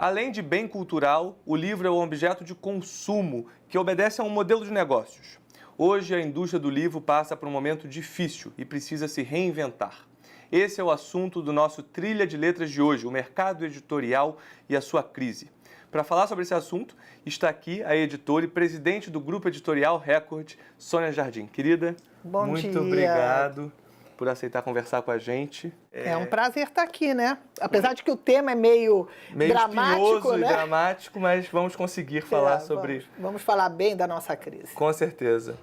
Além de bem cultural, o livro é um objeto de consumo que obedece a um modelo de negócios. Hoje, a indústria do livro passa por um momento difícil e precisa se reinventar. Esse é o assunto do nosso Trilha de Letras de hoje, o mercado editorial e a sua crise. Para falar sobre esse assunto, está aqui a editora e presidente do Grupo Editorial Record, Sônia Jardim. Querida, Bom dia. Muito obrigado por aceitar conversar com a gente. É um prazer estar aqui, né? Apesar de que o tema é meio dramático, espinhoso, né? E dramático, mas vamos conseguir falar sobre... Vamos falar bem da nossa crise. Com certeza.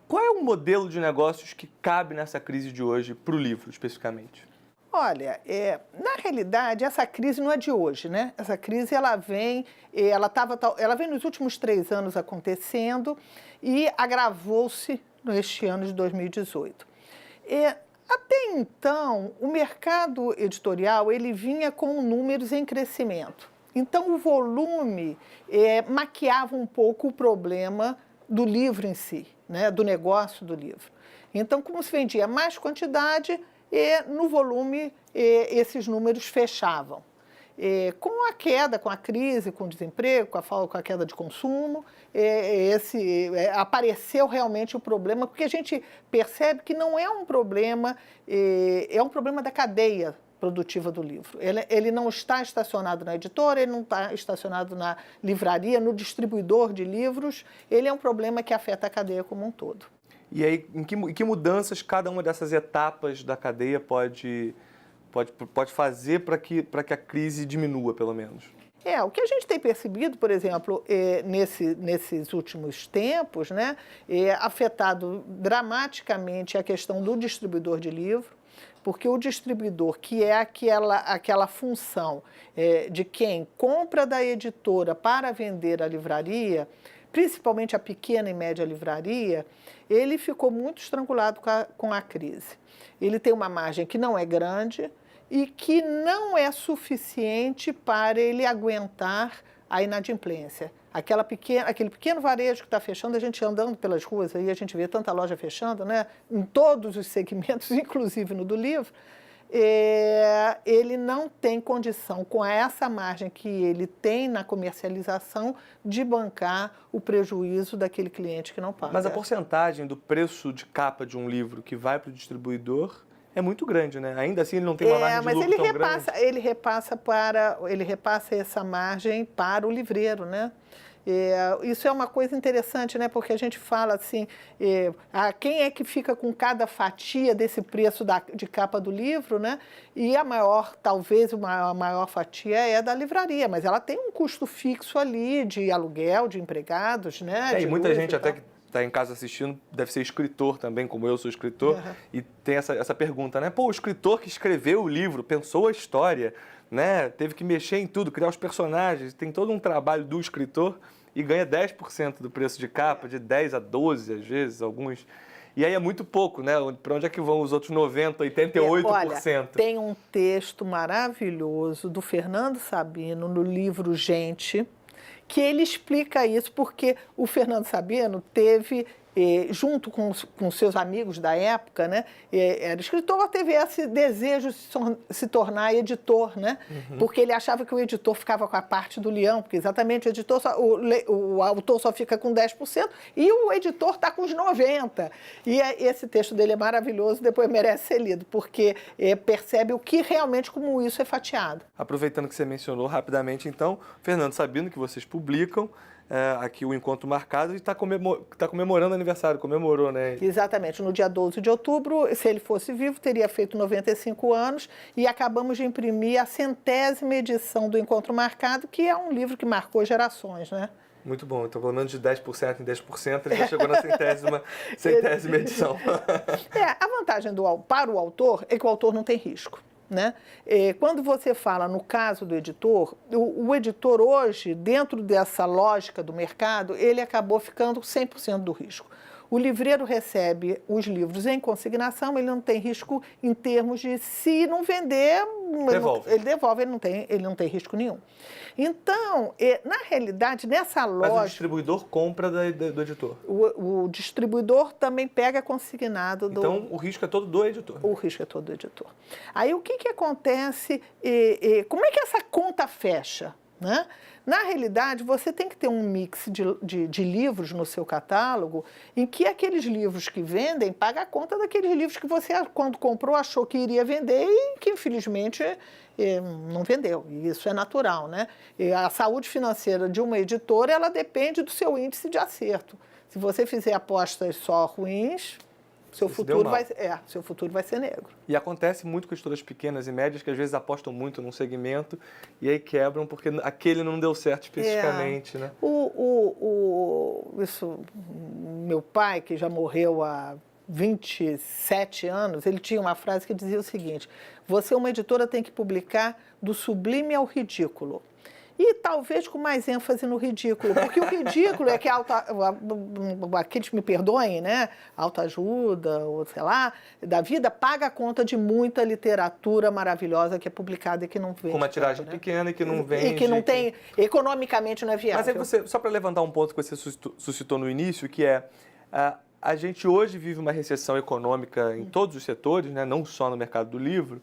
Qual é o modelo de negócios que cabe nessa crise de hoje para o livro, especificamente? Olha, na realidade, essa crise não é de hoje, né? Essa crise, ela vem nos últimos 3 anos acontecendo e agravou-se neste ano de 2018. Até então, o mercado editorial, ele vinha com números em crescimento. Então, o volume maquiava um pouco o problema do livro em si, né? Do negócio do livro. Então, como se vendia mais quantidade, no volume, esses números fechavam. Com a queda, com a crise, com o desemprego, com a queda de consumo, apareceu realmente o problema, porque a gente percebe que não é um problema, é um problema da cadeia produtiva do livro. Ele não está estacionado na editora, ele não está estacionado na livraria, no distribuidor de livros, ele é um problema que afeta a cadeia como um todo. E aí, em que mudanças cada uma dessas etapas da cadeia pode fazer para que a crise diminua, pelo menos? O que a gente tem percebido, por exemplo, nesses últimos tempos, né, afetado dramaticamente a questão do distribuidor de livro, porque o distribuidor, que é aquela função de quem compra da editora para vender à livraria, principalmente a pequena e média livraria, ele ficou muito estrangulado com a crise. Ele tem uma margem que não é grande e que não é suficiente para ele aguentar a inadimplência. Aquele pequeno varejo que está fechando, a gente andando pelas ruas, aí a gente vê tanta loja fechando, né? Em todos os segmentos, inclusive no do livro, ele não tem condição, com essa margem que ele tem na comercialização, de bancar o prejuízo daquele cliente que não paga. Mas a porcentagem do preço de capa de um livro que vai para o distribuidor é muito grande, né? Ainda assim ele não tem uma margem de lucro tão grande. Ele repassa essa margem para o livreiro, né? Isso é uma coisa interessante, né? Porque a gente fala assim, quem é que fica com cada fatia desse preço de capa do livro, né? E talvez a maior fatia é da livraria, mas ela tem um custo fixo ali de aluguel, de empregados, né? E muita gente até que está em casa assistindo deve ser escritor também, como eu sou escritor, e tem essa pergunta, né? Pô, o escritor que escreveu o livro, pensou a história, né? Teve que mexer em tudo, criar os personagens, tem todo um trabalho do escritor e ganha 10% do preço de capa, de 10 a 12 às vezes, alguns. E aí é muito pouco, né? Para onde é que vão os outros 90%, 88%? Olha, tem um texto maravilhoso do Fernando Sabino no livro Gente, que ele explica isso, porque o Fernando Sabino teve, junto com seus amigos da época, né, era escritor, teve esse desejo de se tornar editor, né? Porque ele achava que o editor ficava com a parte do leão, porque exatamente o autor só fica com 10% e o editor está com os 90%. E esse texto dele é maravilhoso, depois merece ser lido, porque percebe o que realmente, como isso é fatiado. Aproveitando que você mencionou rapidamente, então, Fernando Sabino, que vocês publicam, aqui o Encontro Marcado, e está comemorando aniversário, comemorou, né? Exatamente, no dia 12 de outubro, se ele fosse vivo, teria feito 95 anos, e acabamos de imprimir a 100ª edição do Encontro Marcado, que é um livro que marcou gerações, né? Muito bom, então pelo menos de 10% em 10%, ele já chegou na centésima edição. A vantagem para o autor é que o autor não tem risco, né? Quando você fala no caso do editor, o editor hoje, dentro dessa lógica do mercado, ele acabou ficando 100% do risco. O livreiro recebe os livros em consignação, ele não tem risco em termos de, se não vender, ele devolve, ele não tem risco nenhum. Então, na realidade, nessa lógica... Mas o distribuidor compra do editor? O distribuidor também pega consignado do... Então, o risco é todo do editor? O risco é todo do editor. Aí, o que acontece? Como é que essa conta fecha? né? Na realidade, você tem que ter um mix de livros no seu catálogo em que aqueles livros que vendem pagam a conta daqueles livros que você, quando comprou, achou que iria vender e que, infelizmente, não vendeu. E isso é natural, né? E a saúde financeira de uma editora, ela depende do seu índice de acerto. Se você fizer apostas só ruins, seu futuro vai ser negro. E acontece muito com editoras pequenas e médias que às vezes apostam muito num segmento e aí quebram porque aquele não deu certo especificamente, né? Meu pai, que já morreu há 27 anos, ele tinha uma frase que dizia o seguinte: você, uma editora, tem que publicar do sublime ao ridículo. E talvez com mais ênfase no ridículo, porque o ridículo é que aqueles me perdoem, né? Autoajuda, ou sei lá, da vida, paga a conta de muita literatura maravilhosa que é publicada e que não vende. Com uma tiragem pequena e que não vende. E que não tem, economicamente não é viável. Mas aí só para levantar um ponto que você suscitou no início, que é a gente hoje vive uma recessão econômica em todos os setores, né? Não só no mercado do livro.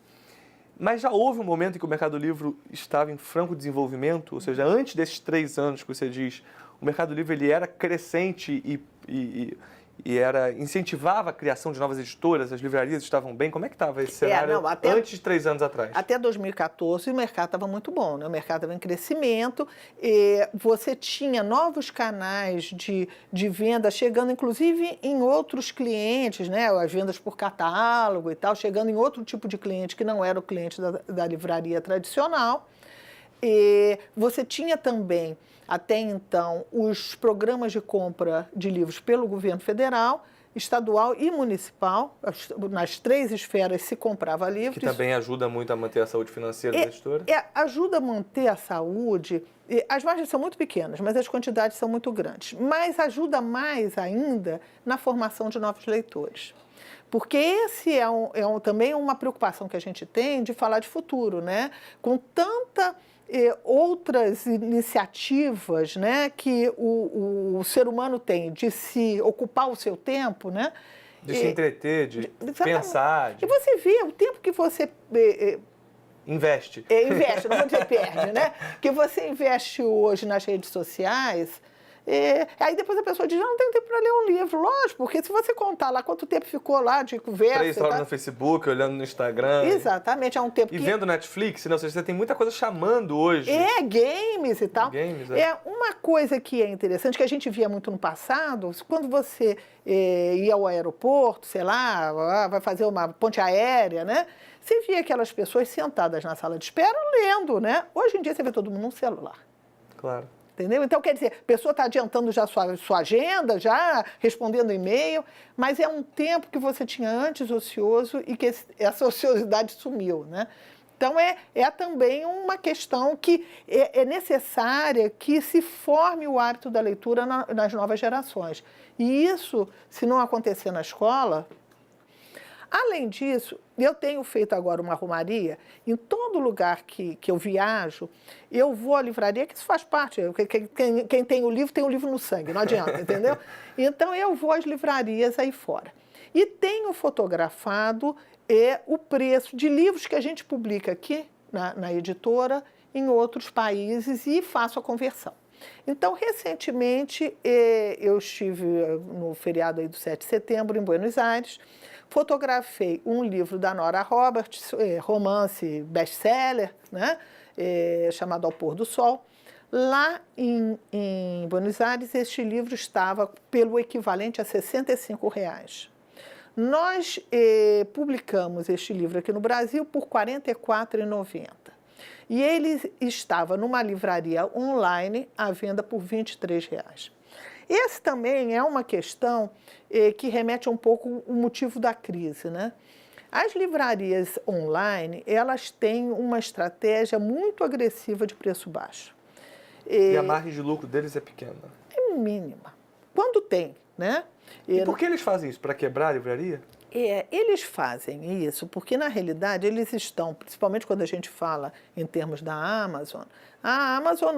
Mas já houve um momento em que o mercado do livro estava em franco desenvolvimento, ou seja, antes desses 3 anos que você diz, o mercado do livro ele era crescente e incentivava a criação de novas editoras, as livrarias estavam bem. Como é que estava esse cenário antes de 3 anos atrás? Até 2014 o mercado estava muito bom, né? O mercado estava em crescimento, e você tinha novos canais de venda chegando inclusive em outros clientes, né? As vendas por catálogo e tal, chegando em outro tipo de cliente que não era o cliente da livraria tradicional. E você tinha também, até então, os programas de compra de livros pelo governo federal, estadual e municipal. Nas 3 esferas se comprava livros. Que também ajuda muito a manter a saúde financeira da editora? Ajuda a manter a saúde. As margens são muito pequenas, mas as quantidades são muito grandes. Mas ajuda mais ainda na formação de novos leitores. Porque esse também uma preocupação que a gente tem de falar de futuro, né? Com tanta outras iniciativas, né, que o ser humano tem de se ocupar o seu tempo, né? De se entreter, de pensar. E você vê o tempo que você investe. Investe, não vou dizer perde, né? Que você investe hoje nas redes sociais. Aí depois a pessoa diz, não tenho tempo para ler um livro. Lógico, porque se você contar lá quanto tempo ficou lá de conversa... 3 horas no Facebook, olhando no Instagram. Exatamente, é um tempo E vendo Netflix, ou seja, você tem muita coisa chamando hoje. Games e tal. Games, uma coisa que é interessante, que a gente via muito no passado, quando você ia ao aeroporto, sei lá, vai fazer uma ponte aérea, né? Você via aquelas pessoas sentadas na sala de espera lendo, né? Hoje em dia você vê todo mundo no celular. Claro. Entendeu? Então, quer dizer, a pessoa está adiantando já sua agenda, já respondendo e-mail, mas é um tempo que você tinha antes ocioso e que essa ociosidade sumiu, né? Então, é também uma questão que é necessária que se forme o hábito da leitura nas novas gerações. E isso, se não acontecer na escola... Além disso, eu tenho feito agora uma romaria, em todo lugar que eu viajo, eu vou à livraria, que isso faz parte, quem tem o livro no sangue, não adianta, entendeu? Então, eu vou às livrarias aí fora. E tenho fotografado o preço de livros que a gente publica aqui, na editora, em outros países, e faço a conversão. Então, recentemente, eu estive no feriado aí do 7 de setembro, em Buenos Aires, fotografei um livro da Nora Roberts, romance best-seller, né, chamado Ao Pôr do Sol. Lá em Buenos Aires, este livro estava pelo equivalente a R$ 65. Nós publicamos este livro aqui no Brasil por R$ 44,90. E ele estava numa livraria online à venda por R$ 23. Esse também é uma questão que remete um pouco ao motivo da crise, né? As livrarias online, elas têm uma estratégia muito agressiva de preço baixo. E a margem de lucro deles é pequena? É mínima. Quando tem, né? E por que eles fazem isso? Para quebrar a livraria? Eles fazem isso porque, na realidade, eles estão, principalmente quando a gente fala em termos da Amazon,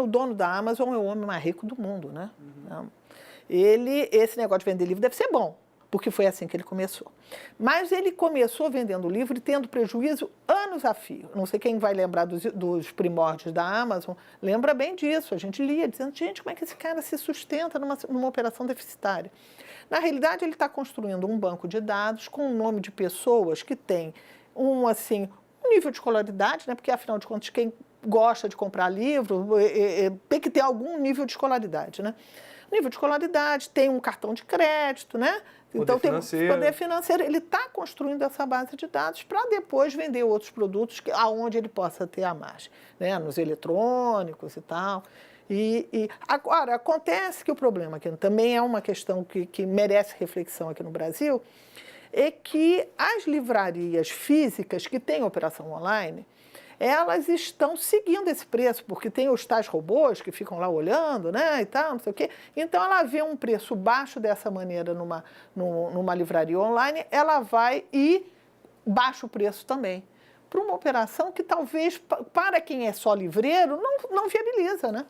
o dono da Amazon é o homem mais rico do mundo, né? Esse negócio de vender livro deve ser bom, porque foi assim que ele começou. Mas ele começou vendendo livro e tendo prejuízo anos a fio. Não sei quem vai lembrar dos primórdios da Amazon, lembra bem disso. A gente lia dizendo, gente, como é que esse cara se sustenta numa operação deficitária? Na realidade, ele está construindo um banco de dados com o nome de pessoas que têm um nível de escolaridade, né? Porque, afinal de contas, quem gosta de comprar livro tem que ter algum nível de escolaridade, né? Nível de escolaridade, tem um cartão de crédito, né? Então, tem poder financeiro. Ele está construindo essa base de dados para depois vender outros produtos aonde ele possa ter a margem, né? Nos eletrônicos e tal. Agora, acontece que o problema, que também é uma questão que merece reflexão aqui no Brasil, é que as livrarias físicas que têm operação online, elas estão seguindo esse preço, porque tem os tais robôs que ficam lá olhando, né, e tal, não sei o quê. Então, ela vê um preço baixo dessa maneira numa livraria online, ela vai e baixa o preço também. Para uma operação que talvez, para quem é só livreiro, não viabiliza, né?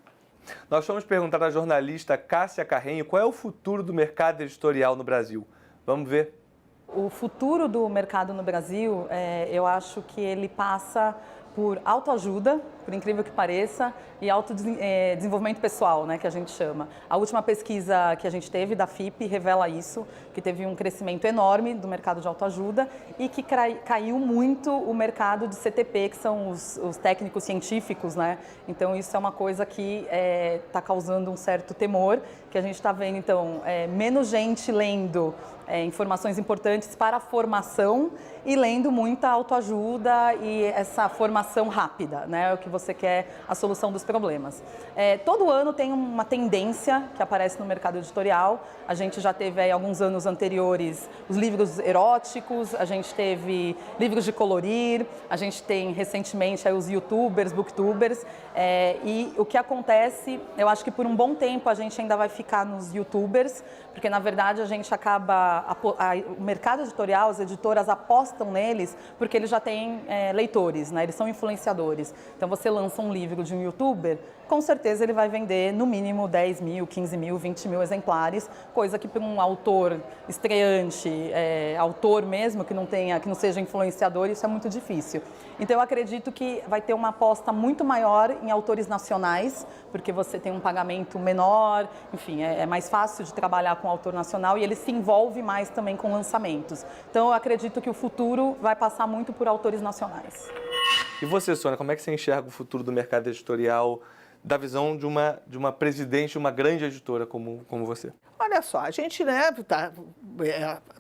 Nós fomos perguntar à jornalista Cássia Carrenho qual é o futuro do mercado editorial no Brasil. Vamos ver. O futuro do mercado no Brasil, eu acho que ele passa por autoajuda, por incrível que pareça, e autodesenvolvimento pessoal, né, que a gente chama. A última pesquisa que a gente teve da FIPE revela isso, que teve um crescimento enorme do mercado de autoajuda e que caiu muito o mercado de CTP, que são os técnicos científicos, né? Então, isso é uma coisa que está causando um certo temor, que a gente está vendo, então, menos gente lendo informações importantes para a formação e lendo muita autoajuda e essa formação rápida, né? O que você quer, a solução dos problemas. Todo ano tem uma tendência que aparece no mercado editorial. A gente já teve aí alguns anos anteriores os livros eróticos, a gente teve livros de colorir, a gente tem recentemente aí os youtubers, booktubers, e o que acontece, eu acho que por um bom tempo a gente ainda vai ficar nos youtubers, porque na verdade a gente acaba, o mercado editorial, as editoras apostam neles porque eles já têm leitores, né? Eles são influenciadores. Então você lança um livro de um youtuber, com certeza ele vai vender no mínimo 10 mil, 15 mil, 20 mil exemplares, coisa que para um autor estreante, autor mesmo, que não seja influenciador, isso é muito difícil. Então eu acredito que vai ter uma aposta muito maior em autores nacionais, porque você tem um pagamento menor, enfim, é mais fácil de trabalhar com autor nacional e ele se envolve mais também com lançamentos. Então eu acredito que o futuro vai passar muito por autores nacionais. E você, Sônia, como é que você enxerga o futuro do mercado editorial da visão de uma presidente de uma grande editora como você? Olha só, a gente, né,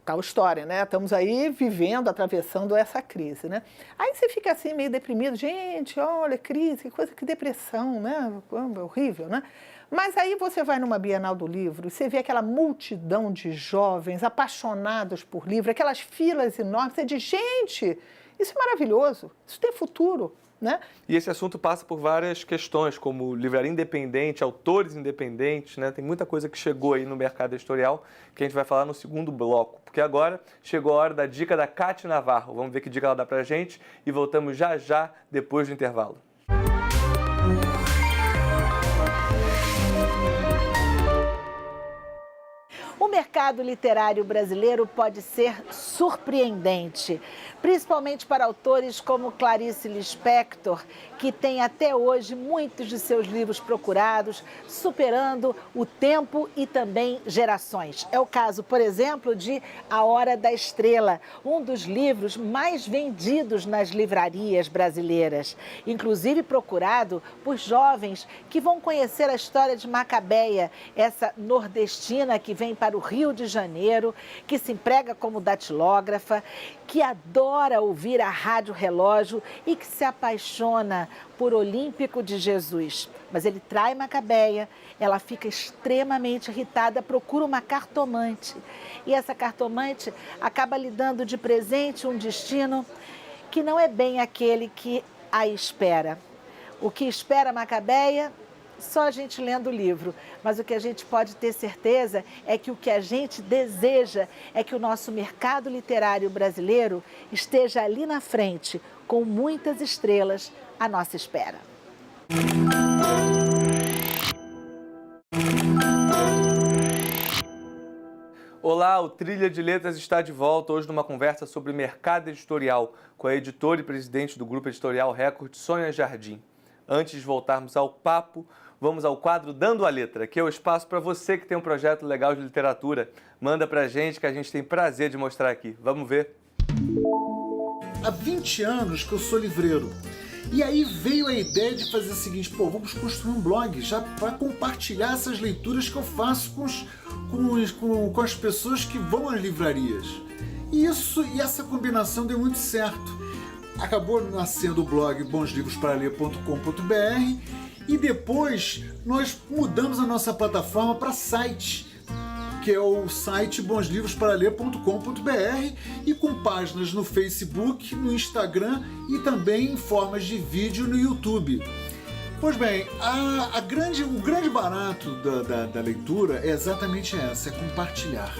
tal história, né? Estamos aí vivendo, atravessando essa crise, né? Aí você fica assim meio deprimido, gente, olha, crise, que coisa, que depressão, né? Horrível, né? Mas aí você vai numa Bienal do Livro e você vê aquela multidão de jovens apaixonados por livro, aquelas filas enormes, você diz, gente, isso é maravilhoso, isso tem futuro, né? E esse assunto passa por várias questões, como livraria independente, autores independentes, né? Tem muita coisa que chegou aí no mercado editorial que a gente vai falar no segundo bloco, porque agora chegou a hora da dica da Cátia Navarro. Vamos ver que dica ela dá pra gente e voltamos já já depois do intervalo. O mercado literário brasileiro pode ser surpreendente, principalmente para autores como Clarice Lispector, que tem até hoje muitos de seus livros procurados, superando o tempo e também gerações. É o caso, por exemplo, de A Hora da Estrela, um dos livros mais vendidos nas livrarias brasileiras, inclusive procurado por jovens que vão conhecer a história de Macabeia, essa nordestina que vem para o Rio de Janeiro, que se emprega como datilógrafa, que adora ouvir a Rádio Relógio e que se apaixona por Olímpico de Jesus. Mas ele trai Macabeia, ela fica extremamente irritada, procura uma cartomante. E essa cartomante acaba lhe dando de presente um destino que não é bem aquele que a espera. O que espera Macabeia? Só a gente lendo o livro, mas o que a gente pode ter certeza é que o que a gente deseja é que o nosso mercado literário brasileiro esteja ali na frente, com muitas estrelas à nossa espera. Olá, o Trilha de Letras está de volta hoje numa conversa sobre mercado editorial com a editora e presidente do Grupo Editorial Record, Sônia Jardim. Antes de voltarmos ao papo, vamos ao quadro Dando a Letra, que é o espaço para você que tem um projeto legal de literatura. Manda pra gente que a gente tem prazer de mostrar aqui. Vamos ver? Há 20 anos que eu sou livreiro. E aí veio a ideia de fazer o seguinte, vamos construir um blog já para compartilhar essas leituras que eu faço com as pessoas que vão às livrarias. E essa combinação deu muito certo. Acabou nascendo o blog bonslivrosparaler.com.br e depois nós mudamos a nossa plataforma para site, que é o site bonslivrosparaler.com.br e com páginas no Facebook, no Instagram e também em formas de vídeo no YouTube. Pois bem, o grande barato da leitura é exatamente essa, é compartilhar.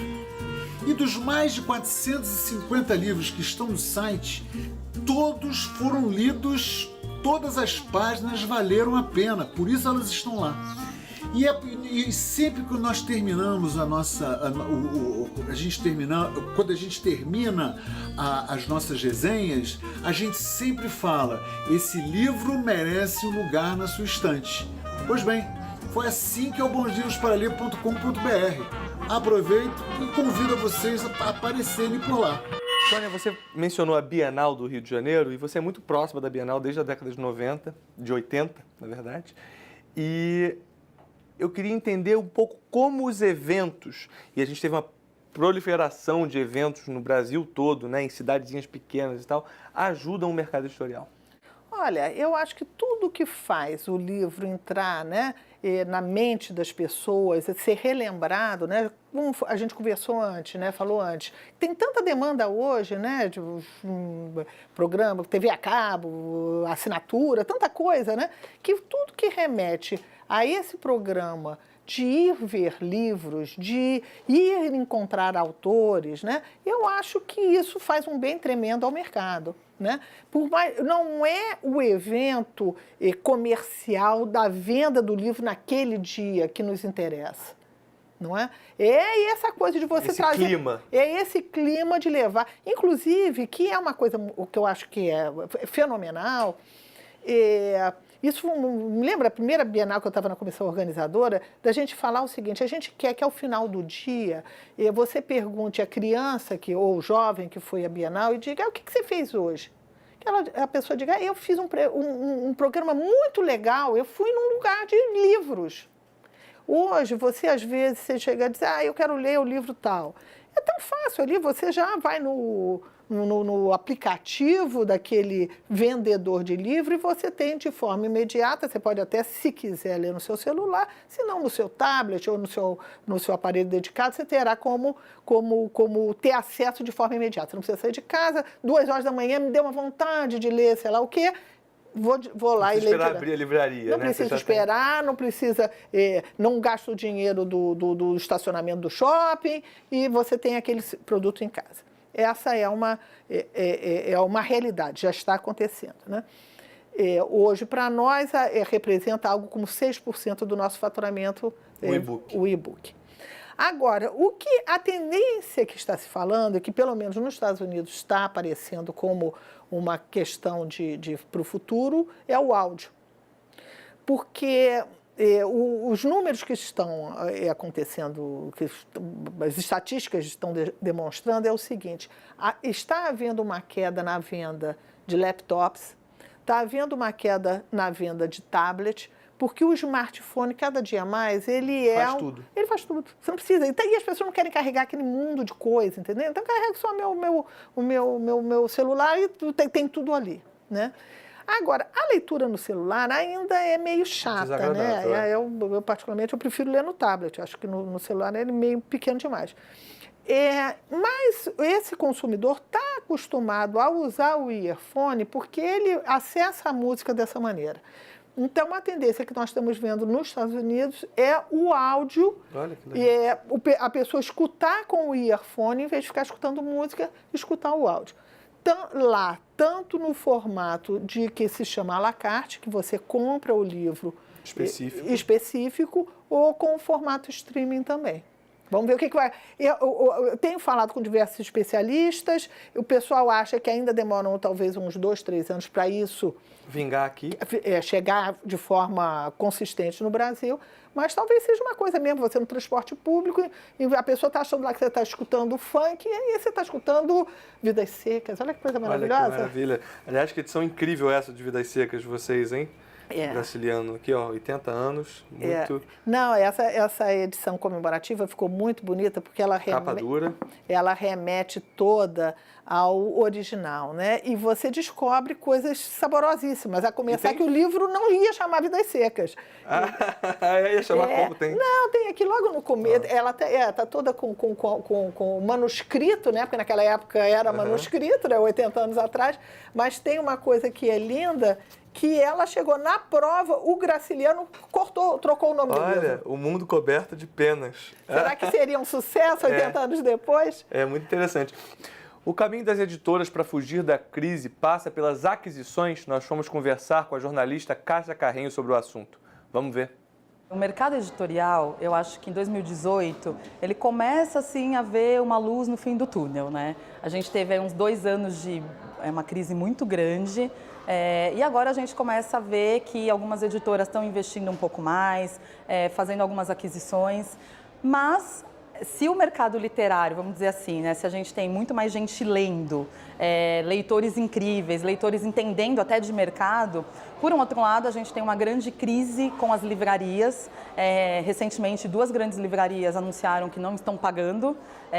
E dos mais de 450 livros que estão no site, todos foram lidos, todas as páginas valeram a pena, por isso elas estão lá. E sempre que nós terminamos quando a gente termina as nossas resenhas, a gente sempre fala, esse livro merece um lugar na sua estante. Pois bem, foi assim que é o bonslivrosparaler.com.br. Aproveito e convido a vocês a aparecerem por lá. Sônia, você mencionou a Bienal do Rio de Janeiro e você é muito próxima da Bienal desde a década de 90, de 80, na verdade. E eu queria entender um pouco como os eventos, e a gente teve uma proliferação de eventos no Brasil todo, né, em cidadezinhas pequenas e tal, ajudam o mercado editorial. Olha, eu acho que tudo que faz o livro entrar, né, na mente das pessoas, ser relembrado, né, como a gente conversou antes, né, falou antes, tem tanta demanda hoje, né, de programa, TV a cabo, assinatura, tanta coisa, né, que tudo que remete a esse programa de ir ver livros, de ir encontrar autores, né? Eu acho que isso faz um bem tremendo ao mercado, né? Não é o evento comercial da venda do livro naquele dia que nos interessa, não é? É essa coisa de você trazer... Clima. É esse clima de levar... Inclusive, que é uma coisa que eu acho que é fenomenal, isso me lembra a primeira Bienal que eu estava na comissão organizadora, da gente falar o seguinte, a gente quer que ao final do dia você pergunte à criança ou jovem que foi à Bienal e diga, o que você fez hoje? Que a pessoa diga, eu fiz um programa muito legal, eu fui num lugar de livros. Hoje, às vezes, você chega e diz, eu quero ler o livro tal. É tão fácil ali, você já vai no aplicativo daquele vendedor de livro e você tem de forma imediata, você pode até, se quiser, ler no seu celular, se não no seu tablet ou no seu aparelho dedicado, você terá como ter acesso de forma imediata. Você não precisa sair de casa, 2 horas da manhã, me deu uma vontade de ler, sei lá o quê, vou lá e ler. Não precisa esperar abrir a livraria, não precisa esperar, não precisa, não gasta o dinheiro do estacionamento do shopping e você tem aquele produto em casa. Essa é uma realidade, já está acontecendo, né? Hoje, para nós, representa algo como 6% do nosso faturamento, o e-book. Agora, a tendência que está se falando, e que pelo menos nos Estados Unidos está aparecendo como uma questão para o futuro, é o áudio. Porque os números que estão acontecendo, as estatísticas estão demonstrando é o seguinte, está havendo uma queda na venda de laptops, está havendo uma queda na venda de tablet, porque o smartphone, cada dia mais, ele faz tudo. Você não precisa. E as pessoas não querem carregar aquele mundo de coisa, entendeu? Então, carrega só o meu celular e tem tudo ali, né? Agora, a leitura no celular ainda é meio chata, né? Eu, particularmente, eu prefiro ler no tablet. Eu acho que no celular ele é meio pequeno demais. Mas esse consumidor está acostumado a usar o earphone porque ele acessa a música dessa maneira. Então, a tendência que nós estamos vendo nos Estados Unidos é o áudio, a pessoa escutar com o earphone, em vez de ficar escutando música, escutar o áudio. Tanto no formato que se chama à la carte, que você compra o livro específico ou com o formato streaming também. Vamos ver o que vai... Eu tenho falado com diversos especialistas, o pessoal acha que ainda demoram talvez uns 2, 3 anos para isso vingar aqui. Chegar de forma consistente no Brasil, mas talvez seja uma coisa mesmo, você no transporte público, e a pessoa está achando lá que você está escutando funk, e aí você está escutando Vidas Secas. Olha que coisa maravilhosa. Olha que maravilha. Aliás, que edição incrível essa de Vidas Secas de vocês, hein? Graciliano, aqui ó, 80 anos, muito... Não, essa edição comemorativa ficou muito bonita, porque Capa dura. Ela remete toda ao original, né? E você descobre coisas saborosíssimas, a começar que o livro não ia chamar Vidas Secas. Ia chamar como tem? Não, tem aqui logo no começo, ela tá toda com manuscrito, né? Porque naquela época era manuscrito, né? 80 anos atrás, mas tem uma coisa que é linda, que ela chegou na prova, o Graciliano trocou o nome do livro. Olha, o mundo coberto de penas. Será que seria um sucesso 80 anos depois? É muito interessante. O caminho das editoras para fugir da crise passa pelas aquisições. Nós fomos conversar com a jornalista Cássia Carreño sobre o assunto. Vamos ver. O mercado editorial, eu acho que em 2018, ele começa assim a ver uma luz no fim do túnel, né? A gente teve aí uns 2 anos de uma crise muito grande, e agora a gente começa a ver que algumas editoras estão investindo um pouco mais, fazendo algumas aquisições, mas se o mercado literário, vamos dizer assim, né, se a gente tem muito mais gente lendo, leitores incríveis, leitores entendendo até de mercado, por um outro lado, a gente tem uma grande crise com as livrarias. Recentemente, 2 grandes livrarias anunciaram que não estão pagando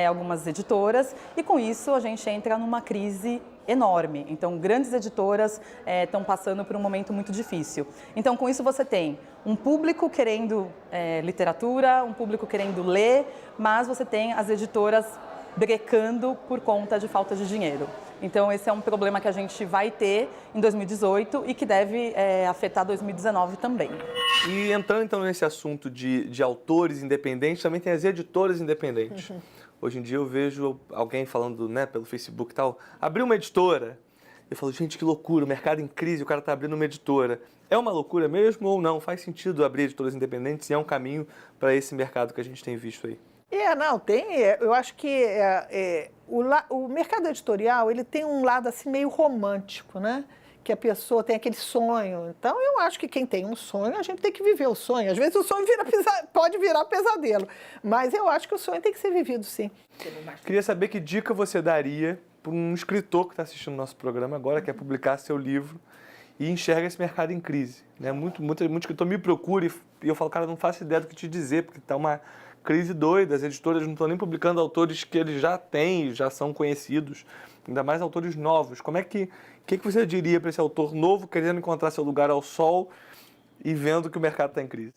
algumas editoras, e com isso a gente entra numa crise enorme. Então, grandes editoras estão passando por um momento muito difícil. Então, com isso você tem um público querendo literatura, um público querendo ler, mas você tem as editoras brecando por conta de falta de dinheiro. Então, esse é um problema que a gente vai ter em 2018 e que deve afetar 2019 também. E entrando então nesse assunto de autores independentes, também tem as editoras independentes. Hoje em dia eu vejo alguém falando, né, pelo Facebook e tal, abriu uma editora. Eu falo, gente, que loucura, o mercado em crise, o cara está abrindo uma editora. É uma loucura mesmo ou não? Faz sentido abrir editoras independentes e é um caminho para esse mercado que a gente tem visto aí? Não, tem. Eu acho que o mercado editorial, ele tem um lado assim meio romântico, né? Que a pessoa tem aquele sonho. Então, eu acho que quem tem um sonho, a gente tem que viver o sonho. Às vezes o sonho pode virar pesadelo, mas eu acho que o sonho tem que ser vivido, sim. Queria saber que dica você daria para um escritor que está assistindo o nosso programa agora, quer publicar seu livro e enxerga esse mercado em crise, né? Muito escritor me procura e eu falo, cara, não faço ideia do que te dizer, porque está uma crise doida, as editoras não estão nem publicando autores que eles já têm, já são conhecidos, ainda mais autores novos. Como é que você diria para esse autor novo querendo encontrar seu lugar ao sol e vendo que o mercado está em crise?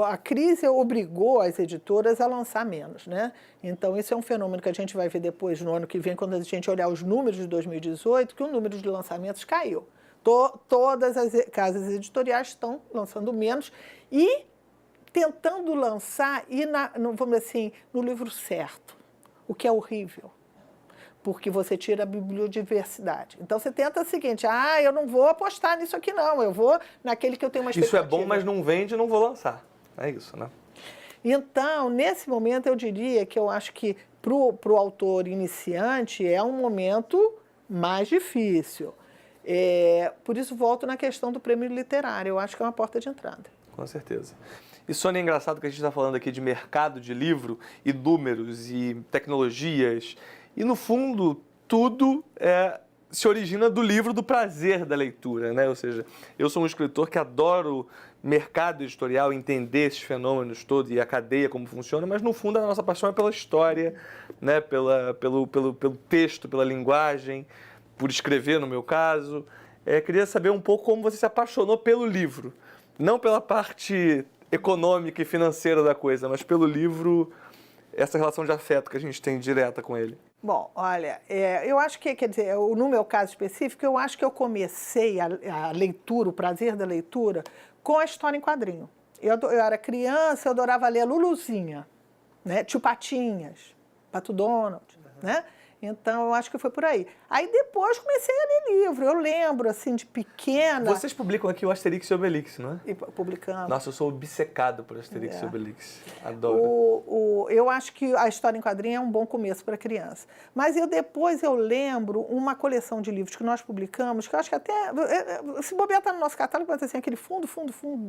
A crise obrigou as editoras a lançar menos, né? Então, isso é um fenômeno que a gente vai ver depois, no ano que vem, quando a gente olhar os números de 2018, que o número de lançamentos caiu. Todas as casas editoriais estão lançando menos e tentando lançar vamos dizer assim, no livro certo, o que é horrível, porque você tira a bibliodiversidade. Então, você tenta o seguinte, eu não vou apostar nisso aqui não, eu vou naquele que eu tenho uma expectativa. Isso é bom, mas não vende, não vou lançar. É isso, né? Então, nesse momento, eu diria que eu acho que para o autor iniciante é um momento mais difícil. Por isso, volto na questão do prêmio literário, eu acho que é uma porta de entrada. Com certeza. E, Sônia, é engraçado que a gente está falando aqui de mercado de livro e números e tecnologias. E, no fundo, tudo se origina do livro, do prazer da leitura, né? Ou seja, eu sou um escritor que adoro mercado editorial, entender esses fenômenos todos e a cadeia, como funciona, mas, no fundo, a nossa paixão é pela história, né? Pelo texto, pela linguagem, por escrever, no meu caso. Queria saber um pouco como você se apaixonou pelo livro. Não pela parte econômica e financeira da coisa, mas pelo livro, essa relação de afeto que a gente tem direta com ele. Bom, olha, eu acho que, quer dizer, no meu caso específico, eu acho que eu comecei a leitura, o prazer da leitura, com a história em quadrinho. Eu era criança, eu adorava ler a Luluzinha, né? Tio Patinhas, Pato Donald, né? Então, eu acho que foi por aí. Aí, depois, comecei a ler livro. Eu lembro, assim, de pequena... Vocês publicam aqui o Asterix e Obelix, não é? E publicando. Nossa, eu sou obcecado por Asterix e Obelix. Adoro. Eu acho que a história em quadrinho é um bom começo para criança. Mas depois eu lembro uma coleção de livros que nós publicamos, que eu acho que até... Se bobear está no nosso catálogo, mas assim, aquele fundo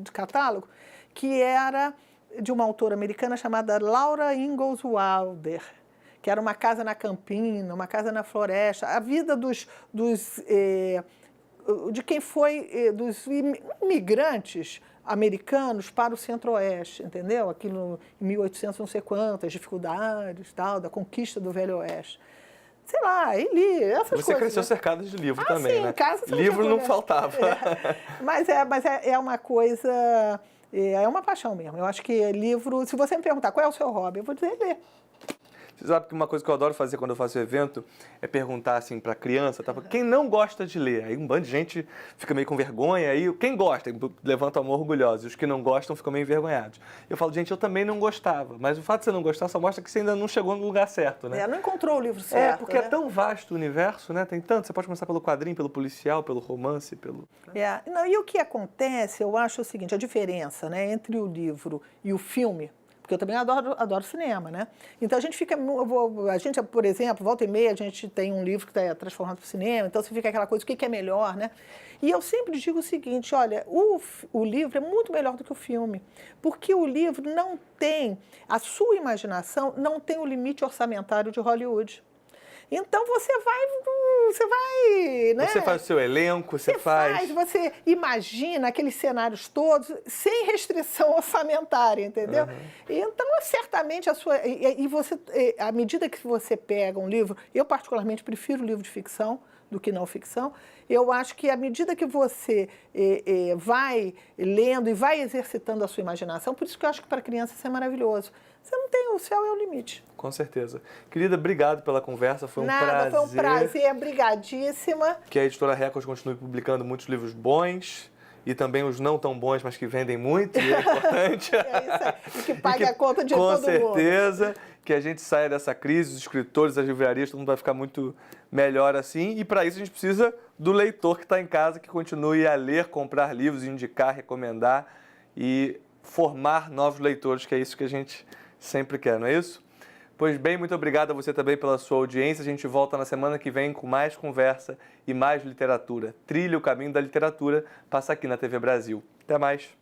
de catálogo, que era de uma autora americana chamada Laura Ingalls Wilder, que era uma casa na campina, uma casa na floresta, a vida de quem foi, dos imigrantes americanos para o Centro-Oeste, entendeu? Aquilo em 1800 não sei quantas, dificuldades, tal, da conquista do Velho Oeste. Sei lá, e li essas coisas. Você cresceu né? cercado de livro também, sim, né? Em casa você livro não tinha, faltava. Mas é uma coisa, é uma paixão mesmo. Eu acho que livro, se você me perguntar qual é o seu hobby, eu vou dizer ler. Você sabe que uma coisa que eu adoro fazer quando eu faço evento é perguntar assim pra criança, tá? Quem não gosta de ler? Aí um bando de gente fica meio com vergonha, aí quem gosta levanta a mão orgulhosa, e os que não gostam ficam meio envergonhados. Eu falo, gente, eu também não gostava, mas o fato de você não gostar só mostra que você ainda não chegou no lugar certo, né? Não encontrou o livro certo. Porque é tão vasto o universo, né? Tem tanto, você pode começar pelo quadrinho, pelo policial, pelo romance, pelo... Não, e o que acontece, eu acho o seguinte, a diferença, né, entre o livro e o filme, porque eu também adoro cinema, né? Então a gente fica, por exemplo, volta e meia, a gente tem um livro que está transformado para o cinema, então você fica aquela coisa, o que é melhor, né? E eu sempre digo o seguinte, olha, o livro é muito melhor do que o filme, porque o livro não tem, a sua imaginação não tem o limite orçamentário de Hollywood. Então você vai, né? Você faz o seu elenco, você imagina aqueles cenários todos sem restrição orçamentária, entendeu? Então, certamente à medida que você pega um livro, eu particularmente prefiro livro de ficção do que não ficção, eu acho que à medida que você vai lendo e vai exercitando a sua imaginação, por isso que eu acho que para criança isso é maravilhoso. Você não tem, o céu é o limite. Com certeza. Querida, obrigado pela conversa, foi um prazer. Nada, foi um prazer, brigadíssima. Que a Editora Record continue publicando muitos livros bons e também os não tão bons, mas que vendem muito, e é importante. É isso aí, e que pague a conta de todo mundo. Com certeza, que a gente saia dessa crise, os escritores, as livrarias, todo mundo vai ficar muito melhor assim, e para isso a gente precisa do leitor que está em casa, que continue a ler, comprar livros, indicar, recomendar e formar novos leitores, que é isso que a gente sempre quer, não é isso? Pois bem, muito obrigado a você também pela sua audiência. A gente volta na semana que vem com mais conversa e mais literatura. Trilhe o caminho da literatura, passa aqui na TV Brasil. Até mais!